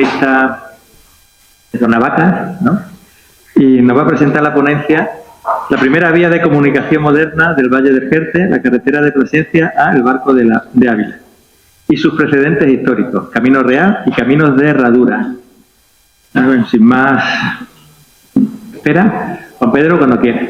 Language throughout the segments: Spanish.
comunista de Tornavaca, ¿no? Y nos va a presentar la ponencia la primera vía de comunicación moderna del Valle del Jerte, la carretera de Plasencia a el Barco de Ávila, y sus precedentes históricos, Camino Real y Caminos de Herradura. Bueno, sin más espera, Juan Pedro, cuando quiera.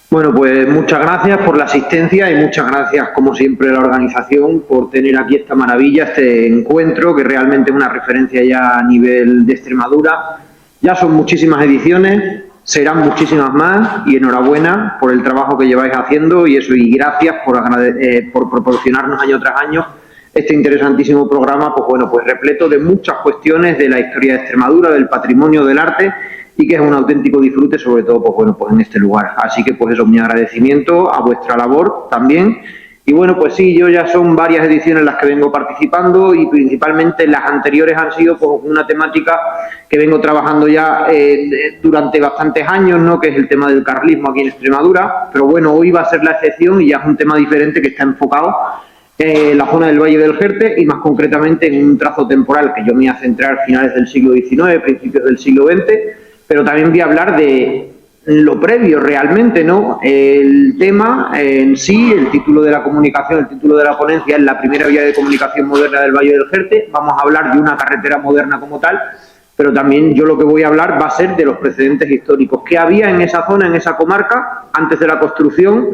Bueno, pues muchas gracias por la asistencia y muchas gracias, como siempre, a la organización por tener aquí esta maravilla, este encuentro, que realmente es una referencia ya a nivel de Extremadura. Ya son muchísimas ediciones, serán muchísimas más, y enhorabuena por el trabajo que lleváis haciendo y eso, y gracias por proporcionarnos año tras año este interesantísimo programa, pues bueno, pues repleto de muchas cuestiones de la historia de Extremadura, del patrimonio, del arte, y que es un auténtico disfrute, sobre todo, pues bueno, pues en este lugar. Así que, pues eso, mi agradecimiento a vuestra labor también. Y bueno, pues sí, yo ya son varias ediciones las que vengo participando, y principalmente las anteriores han sido pues una temática que vengo trabajando ya durante bastantes años, ¿no? Que es el tema del carlismo aquí en Extremadura. Pero bueno, hoy va a ser la excepción y ya es un tema diferente que está enfocado en la zona del Valle del Jerte, y más concretamente en un trazo temporal que yo me voy a centrar finales del siglo XIX, principios del siglo XX. Pero también voy a hablar de lo previo realmente, ¿no? El tema en sí, el título de la comunicación, el título de la ponencia es la primera vía de comunicación moderna del Valle del Jerte. Vamos a hablar de una carretera moderna como tal, pero también yo lo que voy a hablar va a ser de los precedentes históricos que había en esa zona, en esa comarca, antes de la construcción,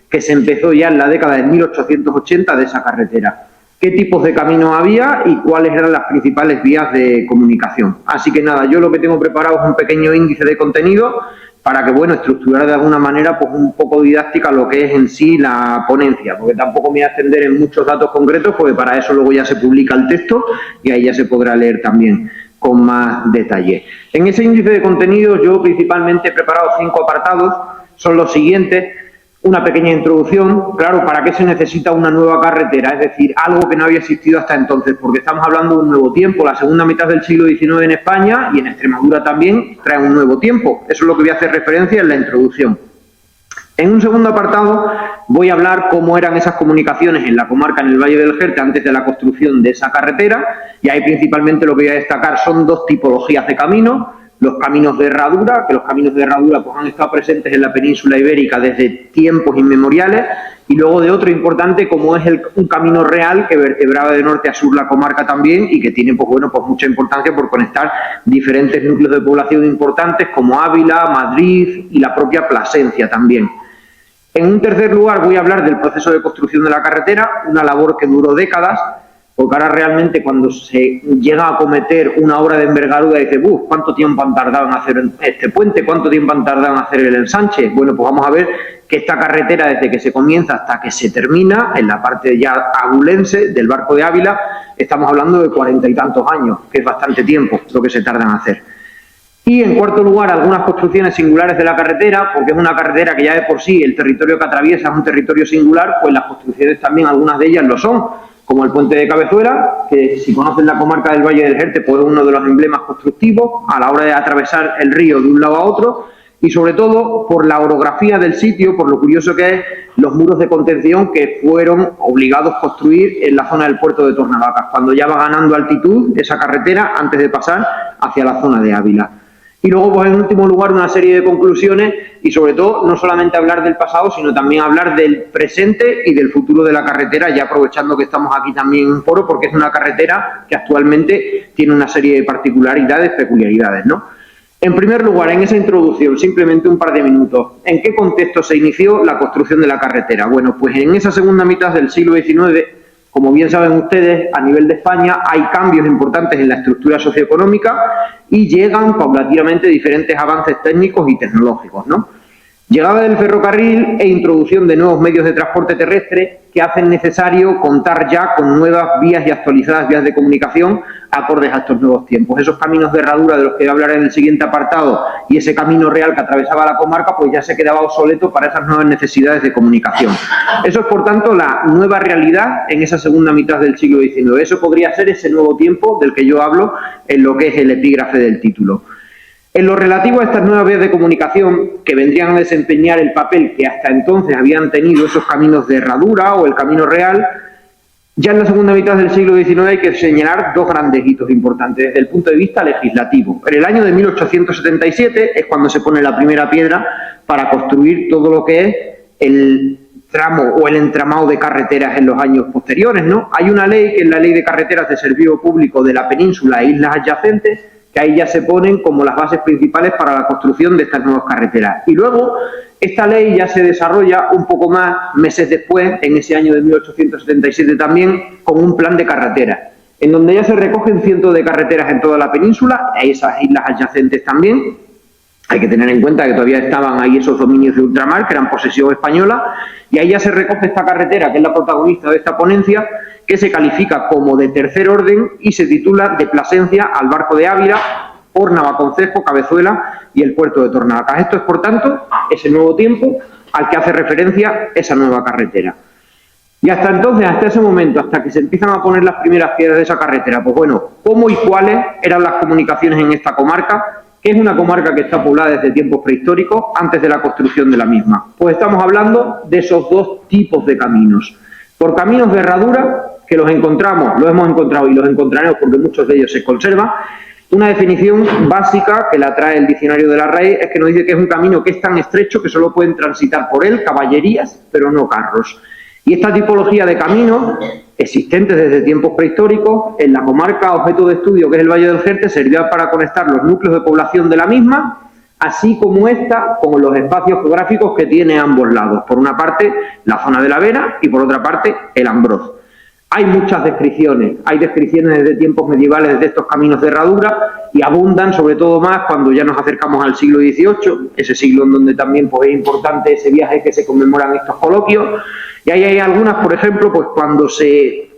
que se empezó ya en la década de 1880 de esa carretera. Qué tipos de caminos había y cuáles eran las principales vías de comunicación. Así que nada, yo lo que tengo preparado es un pequeño índice de contenido para que, bueno, estructurar de alguna manera pues un poco didáctica lo que es en sí la ponencia, porque tampoco me voy a extender en muchos datos concretos, porque para eso luego ya se publica el texto y ahí ya se podrá leer también con más detalle. En ese índice de contenido yo principalmente he preparado 5 apartados, son los siguientes. Una pequeña introducción, claro, ¿para qué se necesita una nueva carretera? Es decir, algo que no había existido hasta entonces, porque estamos hablando de un nuevo tiempo. La segunda mitad del siglo XIX en España y en Extremadura también trae un nuevo tiempo. Eso es lo que voy a hacer referencia en la introducción. En un segundo apartado voy a hablar cómo eran esas comunicaciones en la comarca, en el Valle del Jerte, antes de la construcción de esa carretera, y ahí principalmente lo que voy a destacar son 2 tipologías de caminos. Los caminos de herradura, que los caminos de herradura pues han estado presentes en la península ibérica desde tiempos inmemoriales, y luego de otro importante como es un camino real que vertebraba de norte a sur la comarca también, y que tiene pues bueno, pues mucha importancia por conectar diferentes núcleos de población importantes como Ávila, Madrid y la propia Plasencia también. En un tercer lugar voy a hablar del proceso de construcción de la carretera, una labor que duró décadas, porque ahora realmente cuando se llega a cometer una obra de envergadura dice, ¿cuánto tiempo han tardado en hacer este puente? ¿Cuánto tiempo han tardado en hacer el ensanche? Bueno, pues vamos a ver que esta carretera, desde que se comienza hasta que se termina, en la parte ya abulense del Barco de Ávila, estamos hablando de 40 y tantos años, que es bastante tiempo lo que se tarda en hacer. Y en cuarto lugar, algunas construcciones singulares de la carretera, porque es una carretera que ya de por sí el territorio que atraviesa es un territorio singular, pues las construcciones también, algunas de ellas lo son, como el puente de Cabezuela, que si conocen la comarca del Valle del Jerte, pues es uno de los emblemas constructivos a la hora de atravesar el río de un lado a otro, y sobre todo por la orografía del sitio, por lo curioso que es los muros de contención que fueron obligados a construir en la zona del puerto de Tornavacas, cuando ya va ganando altitud esa carretera antes de pasar hacia la zona de Ávila. Y luego, pues en último lugar, una serie de conclusiones y sobre todo no solamente hablar del pasado, sino también hablar del presente y del futuro de la carretera, ya aprovechando que estamos aquí también en foro, porque es una carretera que actualmente tiene una serie de particularidades, peculiaridades, ¿no? En primer lugar, en esa introducción, simplemente un par de minutos, ¿en qué contexto se inició la construcción de la carretera? Bueno, pues en esa segunda mitad del siglo XIX, como bien saben ustedes, a nivel de España hay cambios importantes en la estructura socioeconómica y llegan paulatinamente diferentes avances técnicos y tecnológicos, ¿no? Llegada del ferrocarril e introducción de nuevos medios de transporte terrestre que hacen necesario contar ya con nuevas vías y actualizadas vías de comunicación acordes a estos nuevos tiempos. Esos caminos de herradura de los que voy a hablar en el siguiente apartado y ese camino real que atravesaba la comarca, pues ya se quedaba obsoleto para esas nuevas necesidades de comunicación. Eso es, por tanto, la nueva realidad en esa segunda mitad del siglo XIX. Eso podría ser ese nuevo tiempo del que yo hablo en lo que es el epígrafe del título. En lo relativo a estas nuevas vías de comunicación que vendrían a desempeñar el papel que hasta entonces habían tenido esos caminos de herradura o el camino real, Ya en la segunda mitad del siglo XIX hay que señalar dos grandes hitos importantes desde el punto de vista legislativo. En el año de 1877 es cuando se pone la primera piedra para construir todo lo que es el tramo o el entramado de carreteras en los años posteriores, ¿no? Hay una ley, que es la Ley de Carreteras de Servicio Público de la Península e Islas Adyacentes, que ahí ya se ponen como las bases principales para la construcción de estas nuevas carreteras. Y luego, esta ley ya se desarrolla un poco más meses después, en ese año de 1877 también, con un plan de carreteras, en donde ya se recogen cientos de carreteras en toda la península, e esas islas adyacentes también. Hay que tener en cuenta que todavía estaban ahí esos dominios de ultramar, que eran posesión española, y ahí ya se recoge esta carretera, que es la protagonista de esta ponencia, que se califica como de tercer orden y se titula De Plasencia al Barco de Ávila, por Navaconcejo, Cabezuela y el puerto de Tornavacas. Esto es, por tanto, ese nuevo tiempo al que hace referencia esa nueva carretera. Y hasta entonces, hasta ese momento, hasta que se empiezan a poner las primeras piedras de esa carretera, pues bueno, ¿cómo y cuáles eran las comunicaciones en esta comarca? Que es una comarca que está poblada desde tiempos prehistóricos, antes de la construcción de la misma. Pues estamos hablando de esos dos tipos de caminos. Por caminos de herradura, que los encontramos, los hemos encontrado y los encontraremos porque muchos de ellos se conservan. Una definición básica que la trae el diccionario de la RAE es que nos dice que es un camino que es tan estrecho que solo pueden transitar por él caballerías, pero no carros. Y esta tipología de caminos, existentes desde tiempos prehistóricos, en la comarca objeto de estudio, que es el Valle del Jerte, servía para conectar los núcleos de población de la misma, así como esta con los espacios geográficos que tiene a ambos lados. Por una parte, la zona de la Vera y por otra parte, el Ambrós. Hay muchas descripciones, hay descripciones desde tiempos medievales de estos caminos de herradura y abundan sobre todo más cuando ya nos acercamos al siglo XVIII, ese siglo en donde también pues, es importante ese viaje que se conmemoran estos coloquios. Y ahí hay algunas, por ejemplo, pues cuando se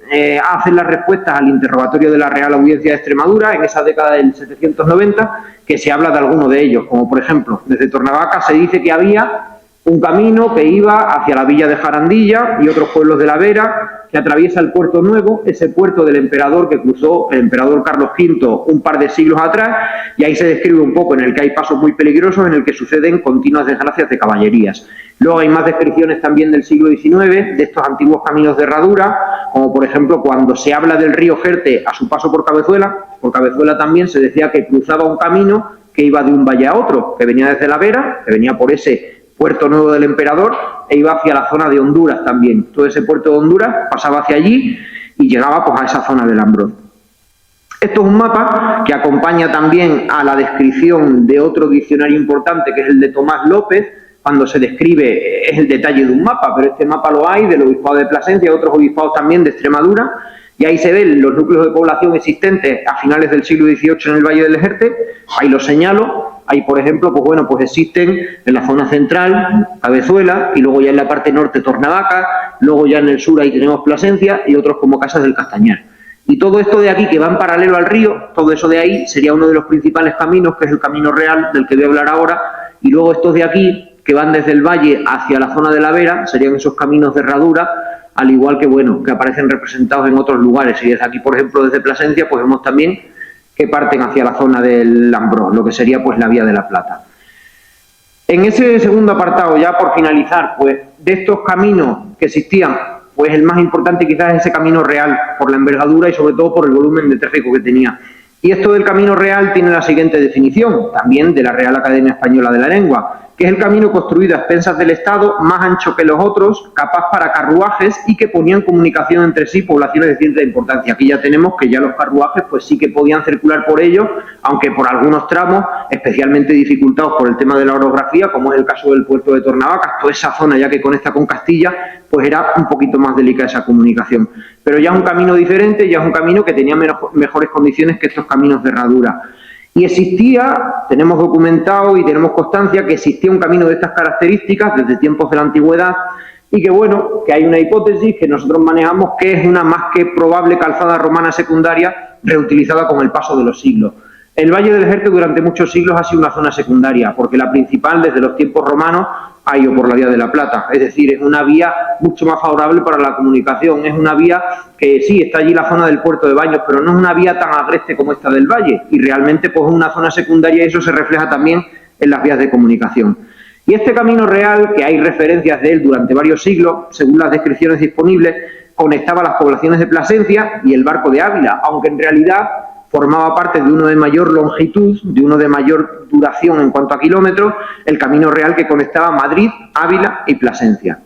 hacen las respuestas al interrogatorio de la Real Audiencia de Extremadura en esa década del 790, que se habla de alguno de ellos, como por ejemplo, desde Tornavacas se dice que había un camino que iba hacia la villa de Jarandilla y otros pueblos de la Vera, que atraviesa el Puerto Nuevo, ese puerto del emperador que cruzó el emperador Carlos V un par de siglos atrás, y ahí se describe un poco en el que hay pasos muy peligrosos en el que suceden continuas desgracias de caballerías. Luego hay más descripciones también del siglo XIX de estos antiguos caminos de herradura, como por ejemplo cuando se habla del río Jerte a su paso por Cabezuela también se decía que cruzaba un camino que iba de un valle a otro, que venía desde la Vera, que venía por ese Puerto Nuevo del Emperador e iba hacia la zona de Honduras también. Todo ese puerto de Honduras pasaba hacia allí y llegaba pues a esa zona del Ambrós. Esto es un mapa que acompaña también a la descripción de otro diccionario importante, que es el de Tomás López, cuando se describe, es el detalle de un mapa, pero este mapa lo hay del obispado de Plasencia y otros obispados también de Extremadura, y ahí se ven los núcleos de población existentes a finales del siglo XVIII en el Valle del Jerte. Ahí los señalo. Ahí, por ejemplo, pues bueno, pues existen en la zona central, Cabezuela, y luego ya en la parte norte Tornavacas, luego ya en el sur ahí tenemos Plasencia y otros como Casas del Castañar. Y todo esto de aquí que va en paralelo al río, todo eso de ahí sería uno de los principales caminos, que es el camino real del que voy a hablar ahora, y luego estos de aquí, que van desde el valle hacia la zona de la Vera, serían esos caminos de herradura, al igual que, bueno, que aparecen representados en otros lugares. Y desde aquí, por ejemplo, desde Plasencia, pues vemos también que parten hacia la zona del Ambrós, lo que sería pues la Vía de la Plata. En ese segundo apartado, ya por finalizar, pues de estos caminos que existían, pues el más importante quizás es ese camino real, por la envergadura y sobre todo por el volumen de tráfico que tenía. Y esto del camino real tiene la siguiente definición, también de la Real Academia Española de la Lengua, que es el camino construido a expensas del Estado, más ancho que los otros, capaz para carruajes y que ponían comunicación entre sí poblaciones de cierta importancia. Aquí ya tenemos que ya los carruajes pues sí que podían circular por ellos, aunque por algunos tramos especialmente dificultados por el tema de la orografía, como es el caso del puerto de Tornavacas, toda esa zona ya que conecta con Castilla, pues era un poquito más delicada esa comunicación. Pero ya es un camino diferente, ya es un camino que tenía mejores condiciones que estos caminos de herradura. Y existía, tenemos documentado y tenemos constancia que existía un camino de estas características desde tiempos de la antigüedad y que bueno, que hay una hipótesis que nosotros manejamos que es una más que probable calzada romana secundaria reutilizada con el paso de los siglos. El Valle del Jerte durante muchos siglos ha sido una zona secundaria, porque la principal desde los tiempos romanos ha ido por la Vía de la Plata, es decir, es una vía mucho más favorable para la comunicación, es una vía que sí, está allí la zona del puerto de Baños, pero no es una vía tan agreste como esta del Valle, y realmente pues es una zona secundaria y eso se refleja también en las vías de comunicación. Y este camino real, que hay referencias de él durante varios siglos, según las descripciones disponibles, conectaba las poblaciones de Plasencia y el Barco de Ávila, aunque en realidad formaba parte de uno de mayor longitud, de uno de mayor duración en cuanto a kilómetros, el camino real que conectaba Madrid, Ávila y Plasencia.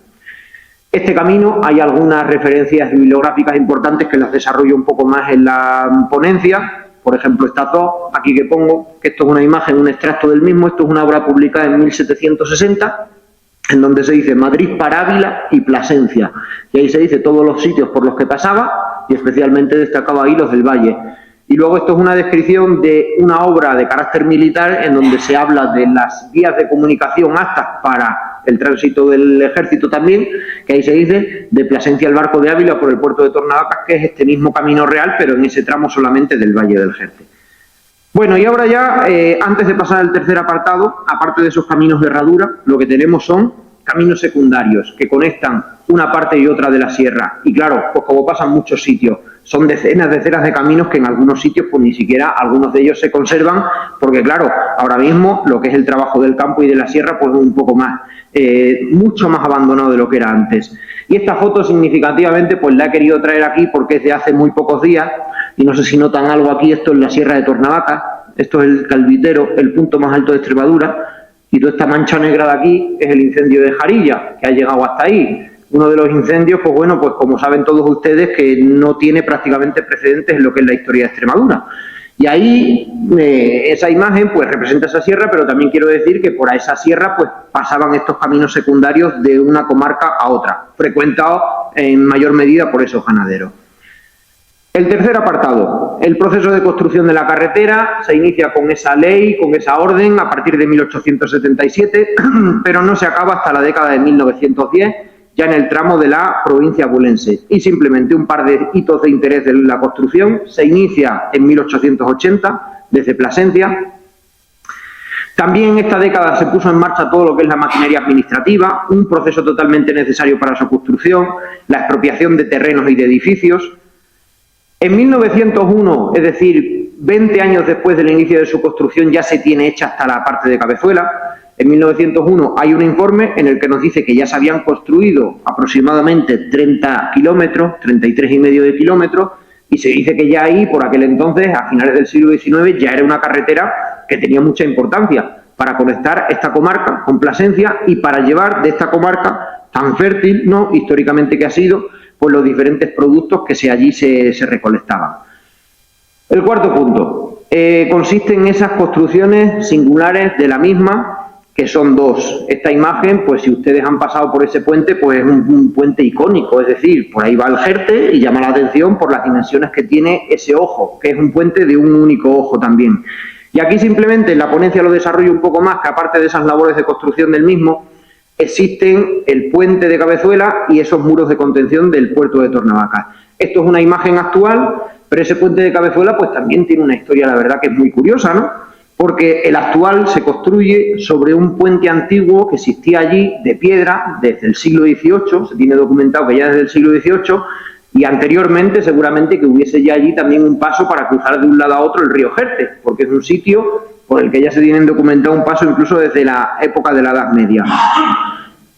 Este camino, hay algunas referencias bibliográficas importantes que las desarrollo un poco más en la ponencia, por ejemplo estas dos, aquí que pongo, que esto es una imagen, un extracto del mismo, esto es una obra publicada en 1760, en donde se dice Madrid para Ávila y Plasencia, y ahí se dice todos los sitios por los que pasaba, y especialmente destacaba ahí los del Valle. Y luego esto es una descripción de una obra de carácter militar en donde se habla de las vías de comunicación aptas para el tránsito del ejército también, que ahí se dice de Plasencia al Barco de Ávila por el puerto de Tornavacas, que es este mismo camino real, pero en ese tramo solamente del Valle del Jerte. Bueno, y ahora ya, antes de pasar al tercer apartado, aparte de esos caminos de herradura, lo que tenemos son caminos secundarios que conectan una parte y otra de la sierra. Y claro, pues como pasa en muchos sitios, son decenas de caminos que en algunos sitios pues ni siquiera algunos de ellos se conservan, porque claro, ahora mismo lo que es el trabajo del campo y de la sierra pues es un poco más, mucho más abandonado de lo que era antes. Y esta foto significativamente pues la he querido traer aquí porque es de hace muy pocos días, y no sé si notan algo aquí, esto es la sierra de Tornavacas, esto es el Calvitero, el punto más alto de Extremadura, y toda esta mancha negra de aquí es el incendio de Jarilla, que ha llegado hasta ahí. Uno de los incendios, pues bueno, pues como saben todos ustedes, que no tiene prácticamente precedentes en lo que es la historia de Extremadura. Y ahí, esa imagen, pues representa esa sierra, pero también quiero decir que por esa sierra, pues pasaban estos caminos secundarios de una comarca a otra, frecuentados en mayor medida por esos ganaderos. El tercer apartado, el proceso de construcción de la carretera, se inicia con esa ley, con esa orden, a partir de 1877, pero no se acaba hasta la década de 1910, ya en el tramo de la provincia abulense. Y simplemente un par de hitos de interés de la construcción. Se inicia en 1880, desde Plasencia. También en esta década se puso en marcha todo lo que es la maquinaria administrativa, un proceso totalmente necesario para su construcción, la expropiación de terrenos y de edificios. En 1901, es decir, 20 años después del inicio de su construcción, ya se tiene hecha hasta la parte de Cabezuela. En 1901 hay un informe en el que nos dice que ya se habían construido aproximadamente 30 kilómetros, 33,5 de kilómetros, y se dice que ya ahí, por aquel entonces, a finales del siglo XIX, ya era una carretera que tenía mucha importancia para conectar esta comarca con Plasencia y para llevar de esta comarca tan fértil, ¿no?, históricamente que ha sido, pues los diferentes productos que allí se recolectaban. El cuarto punto consiste en esas construcciones singulares de la misma, que son dos. Esta imagen, pues si ustedes han pasado por ese puente, pues es un puente icónico, es decir, por ahí va el Jerte y llama la atención por las dimensiones que tiene ese ojo, que es un puente de un único ojo también. Y aquí simplemente en la ponencia lo desarrollo un poco más, que aparte de esas labores de construcción del mismo, existen el puente de Cabezuela y esos muros de contención del puerto de Tornavacas. Esto es una imagen actual, pero ese puente de Cabezuela pues también tiene una historia, la verdad, que es muy curiosa, ¿no? Porque el actual se construye sobre un puente antiguo que existía allí de piedra desde el siglo XVIII, se tiene documentado que ya desde el siglo XVIII, y anteriormente seguramente que hubiese ya allí también un paso para cruzar de un lado a otro el río Jerte, porque es un sitio por el que ya se tienen documentado un paso incluso desde la época de la Edad Media.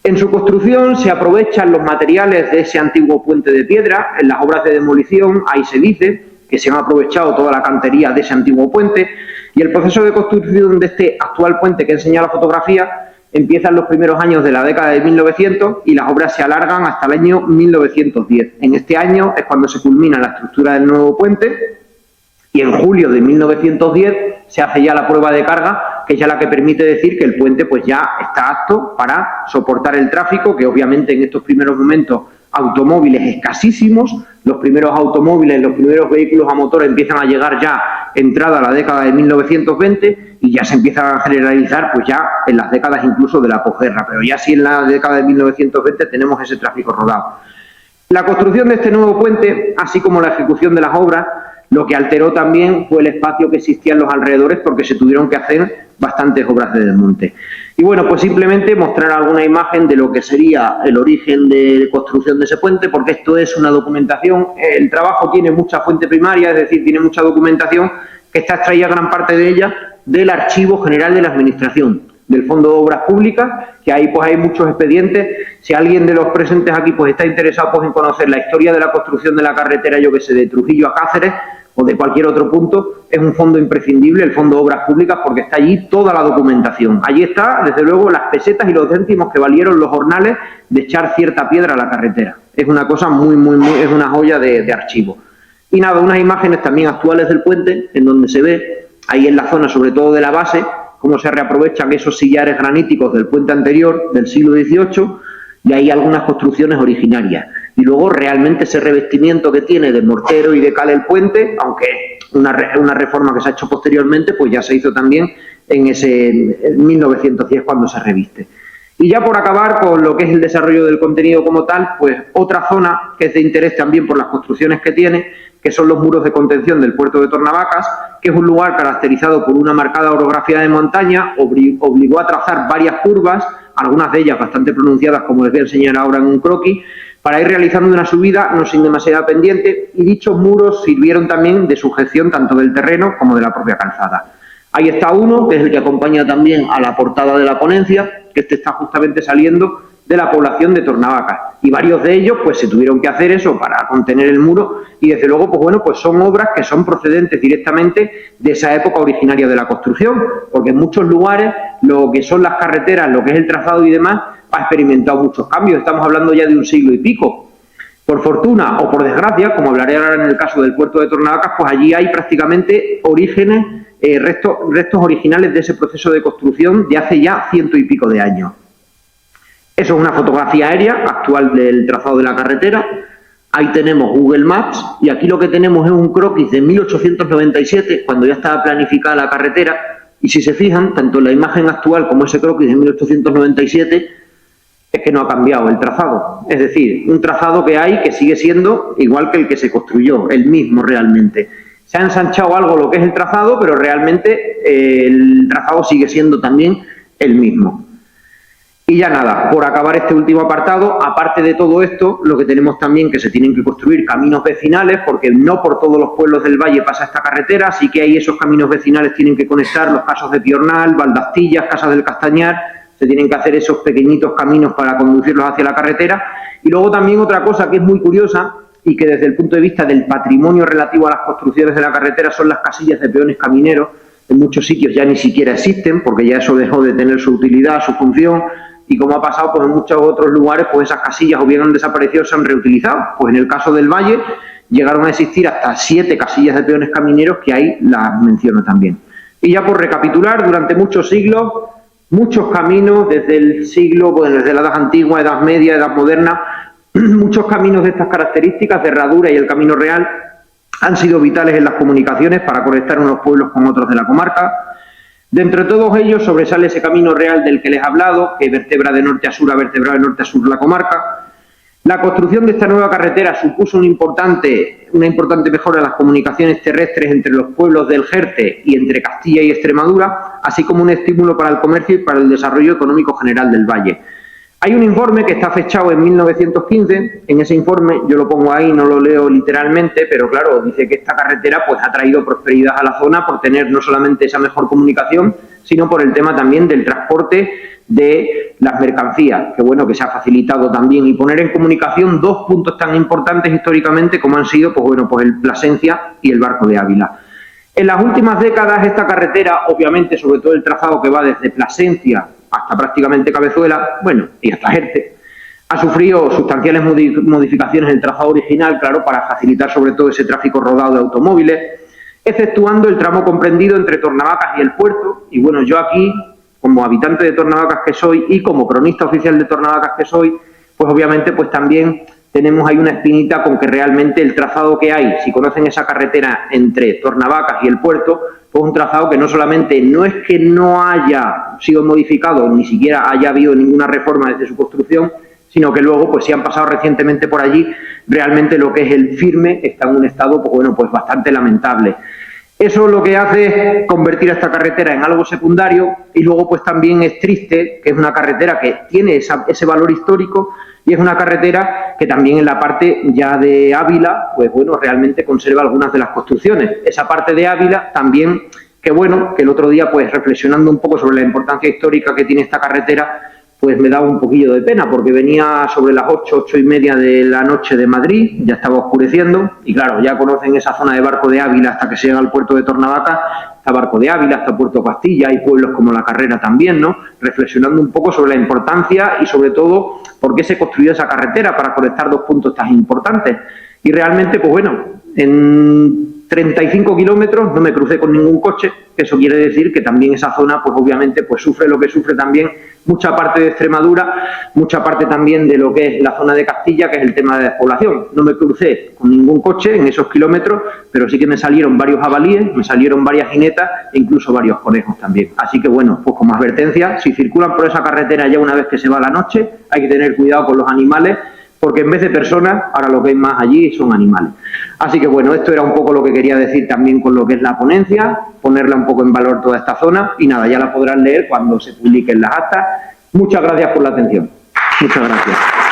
En su construcción se aprovechan los materiales de ese antiguo puente de piedra. En las obras de demolición ahí se dice que se han aprovechado toda la cantería de ese antiguo puente, y el proceso de construcción de este actual puente que enseña la fotografía empieza en los primeros años de la década de 1900 y las obras se alargan hasta el año 1910. En este año es cuando se culmina la estructura del nuevo puente, y en julio de 1910 se hace ya la prueba de carga, que es ya la que permite decir que el puente pues ya está apto para soportar el tráfico, que obviamente en estos primeros momentos automóviles escasísimos, los primeros automóviles, los primeros vehículos a motor empiezan a llegar ya entrada la década de 1920 y ya se empiezan a generalizar pues ya en las décadas incluso de la posguerra, pero ya sí en la década de 1920 tenemos ese tráfico rodado. La construcción de este nuevo puente, así como la ejecución de las obras, lo que alteró también fue el espacio que existía en los alrededores, porque se tuvieron que hacer bastantes obras de desmonte. Y bueno, pues simplemente mostrar alguna imagen de lo que sería el origen de construcción de ese puente, porque esto es una documentación. El trabajo tiene mucha fuente primaria, es decir, tiene mucha documentación que está extraída gran parte de ella del Archivo General de la Administración, del Fondo de Obras Públicas, que ahí pues hay muchos expedientes. Si alguien de los presentes aquí pues está interesado pues en conocer la historia de la construcción de la carretera, yo que sé, de Trujillo a Cáceres o de cualquier otro punto, es un fondo imprescindible, el Fondo de Obras Públicas, porque está allí toda la documentación. Allí está, desde luego, las pesetas y los céntimos que valieron los jornales de echar cierta piedra a la carretera. Es una cosa muy, es una joya de archivo. Y nada, unas imágenes también actuales del puente, en donde se ve, ahí en la zona, sobre todo de la base, cómo se reaprovechan esos sillares graníticos del puente anterior, del siglo XVIII, y hay algunas construcciones originarias. Y luego realmente ese revestimiento que tiene de mortero y de cal el puente, aunque una reforma que se ha hecho posteriormente, pues ya se hizo también en 1910 cuando se reviste. Y ya por acabar con lo que es el desarrollo del contenido como tal, pues otra zona que es de interés también por las construcciones que tiene, que son los muros de contención del puerto de Tornavacas, que es un lugar caracterizado por una marcada orografía de montaña, obligó a trazar varias curvas, algunas de ellas bastante pronunciadas, como les voy a enseñar ahora en un croquis, para ir realizando una subida no sin demasiada pendiente, y dichos muros sirvieron también de sujeción tanto del terreno como de la propia calzada. Ahí está uno, que es el que acompaña también a la portada de la ponencia, que este está justamente saliendo de la población de Tornavacas, y varios de ellos pues se tuvieron que hacer eso para contener el muro, y desde luego pues bueno, pues son obras que son procedentes directamente de esa época originaria de la construcción, porque en muchos lugares lo que son las carreteras, lo que es el trazado y demás, ha experimentado muchos cambios. Estamos hablando ya de un siglo y pico. Por fortuna o por desgracia, como hablaré ahora en el caso del puerto de Tornavacas, pues allí hay prácticamente orígenes, restos originales de ese proceso de construcción de hace ya 100 y pico de años. Eso es una fotografía aérea actual del trazado de la carretera. Ahí tenemos Google Maps, y aquí lo que tenemos es un croquis de 1897, cuando ya estaba planificada la carretera, y si se fijan, tanto en la imagen actual como ese croquis de 1897, es que no ha cambiado el trazado. Es decir, un trazado que hay que sigue siendo igual que el que se construyó, el mismo realmente. Se ha ensanchado algo lo que es el trazado, pero realmente el trazado sigue siendo también el mismo. Y ya nada, por acabar este último apartado, aparte de todo esto, lo que tenemos también que se tienen que construir caminos vecinales, porque no por todos los pueblos del valle pasa esta carretera, así que ahí esos caminos vecinales tienen que conectar los casos de Piornal, Valdastillas, Casas del Castañar. Se tienen que hacer esos pequeñitos caminos para conducirlos hacia la carretera. Y luego también otra cosa que es muy curiosa y que desde el punto de vista del patrimonio relativo a las construcciones de la carretera son las casillas de peones camineros. En muchos sitios ya ni siquiera existen, porque ya eso dejó de tener su utilidad, su función, y como ha pasado pues en muchos otros lugares, pues esas casillas o bien han desaparecido o se han reutilizado. Pues en el caso del Valle llegaron a existir hasta 7 casillas de peones camineros, que ahí las menciono también. Y ya por recapitular, durante muchos siglos, muchos caminos, desde el siglo, bueno, desde la Edad Antigua, Edad Media, Edad Moderna, muchos caminos de estas características, de herradura y el Camino Real, han sido vitales en las comunicaciones para conectar unos pueblos con otros de la comarca. De entre todos ellos sobresale ese Camino Real del que les he hablado, que vertebra de norte a sur, ha vertebrado de norte a sur la comarca. La construcción de esta nueva carretera supuso una importante mejora en las comunicaciones terrestres entre los pueblos del Jerte y entre Castilla y Extremadura, así como un estímulo para el comercio y para el desarrollo económico general del valle. Hay un informe que está fechado en 1915, en ese informe, yo lo pongo ahí, no lo leo literalmente, pero claro, dice que esta carretera pues ha traído prosperidad a la zona por tener no solamente esa mejor comunicación, sino por el tema también del transporte de las mercancías, que bueno, que se ha facilitado también, y poner en comunicación 2 puntos tan importantes históricamente como han sido, pues bueno, pues el Plasencia y el Barco de Ávila. En las últimas décadas esta carretera, obviamente, sobre todo el trazado que va desde Plasencia hasta prácticamente Cabezuela, bueno, y hasta Jerte, ha sufrido sustanciales modificaciones en el trazado original, claro, para facilitar sobre todo ese tráfico rodado de automóviles, exceptuando el tramo comprendido entre Tornavacas y el puerto. Y bueno, yo aquí, como habitante de Tornavacas que soy y como cronista oficial de Tornavacas que soy, pues obviamente pues también tenemos ahí una espinita con que realmente el trazado que hay, si conocen esa carretera entre Tornavacas y el puerto, pues un trazado que no solamente no es que no haya sido modificado, ni siquiera haya habido ninguna reforma desde su construcción, sino que luego, pues si han pasado recientemente por allí, realmente lo que es el firme está en un estado, pues bueno, pues bastante lamentable. Eso lo que hace es convertir a esta carretera en algo secundario, y luego pues también es triste que es una carretera que tiene ese valor histórico, y es una carretera que también en la parte ya de Ávila, pues bueno, realmente conserva algunas de las construcciones. Esa parte de Ávila también, que bueno, que el otro día pues reflexionando un poco sobre la importancia histórica que tiene esta carretera, pues me daba un poquillo de pena, porque venía sobre las 8, 8:30 de la noche de Madrid, ya estaba oscureciendo, y claro, ya conocen esa zona de Barco de Ávila hasta que se llega al puerto de Tornavaca, hasta Barco de Ávila, hasta Puerto Castilla, hay pueblos como La Carrera también, ¿no? Reflexionando un poco sobre la importancia y sobre todo por qué se construyó esa carretera para conectar dos puntos tan importantes. Y realmente, pues bueno, en 35 kilómetros no me crucé con ningún coche, eso quiere decir que también esa zona, pues obviamente, pues sufre lo que sufre también mucha parte de Extremadura, mucha parte también de lo que es la zona de Castilla, que es el tema de despoblación. No me crucé con ningún coche en esos kilómetros, pero sí que me salieron varios jabalíes, me salieron varias jinetas e incluso varios conejos también. Así que bueno, pues como advertencia, si circulan por esa carretera ya una vez que se va la noche, hay que tener cuidado con los animales, porque en vez de personas, ahora lo que hay más allí son animales. Así que bueno, esto era un poco lo que quería decir también con lo que es la ponencia, ponerla un poco en valor toda esta zona, y nada, ya la podrán leer cuando se publiquen las actas. Muchas gracias por la atención. Muchas gracias.